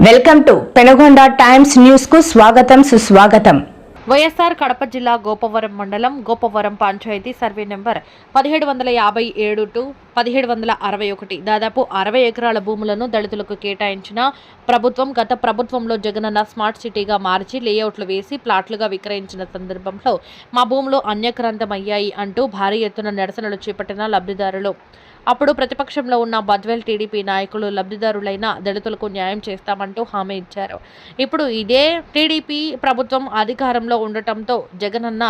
Welcome to Penugonda times news కు స్వాగతం సుస్వాగతం. వైఎస్ఆర్ కడప జిల్లా గోపవరం మండలం Gopavaram panchayat survey number 1757 to 1761 దాదాపు 60 ఎకరాల భూములను దళితులకు కేటాయించిన ప్రభుత్వం గత ప్రభుత్వంలో జగనన్న స్మార్ట్ సిటీగా మార్చి లేఅవుట్లు వేసి ప్లాట్లుగా విక్రయించిన సందర్భంలో మా భూములు అన్యక్రాంతమయ్యాయి అంటూ భారీ ఎత్తున నిరసనలు చేపట్టిన లబ్ధిదారులు. అప్పుడు ప్రతిపక్షంలో ఉన్న బద్వేల్ టీడీపీ నాయకులు లబ్ధిదారులైన దళితులకు న్యాయం చేస్తామంటూ హామీ ఇచ్చారు. ఇప్పుడు ఇదే టీడీపీ ప్రభుత్వం అధికారంలో ఉండటంతో జగనన్న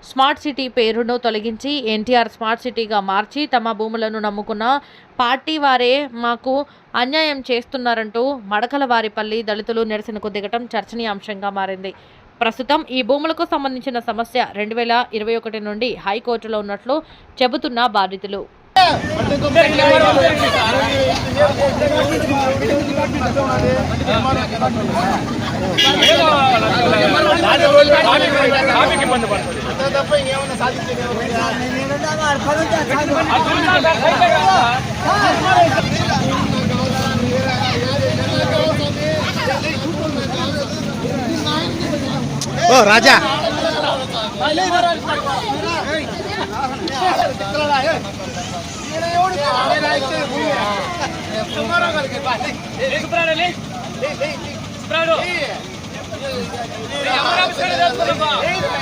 స్మార్ట్ సిటీ పేరును తొలగించి ఎన్టీఆర్ స్మార్ట్ సిటీగా మార్చి తమ భూములను నమ్ముకున్న పార్టీ వారే మాకు అన్యాయం చేస్తున్నారంటూ మడకలవారిపల్లి దళితులు నిరసనకు దిగటం చర్చనీయాంశంగా మారింది. ప్రస్తుతం ఈ భూములకు సంబంధించిన సమస్య 2021 నుండి హైకోర్టులో ఉన్నట్లు చెబుతున్న బాధితులు. ఓ రాజా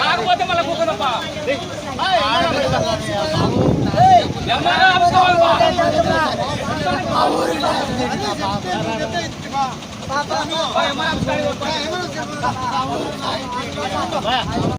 కాకపోతే మళ్ళీ కూకుదప్ప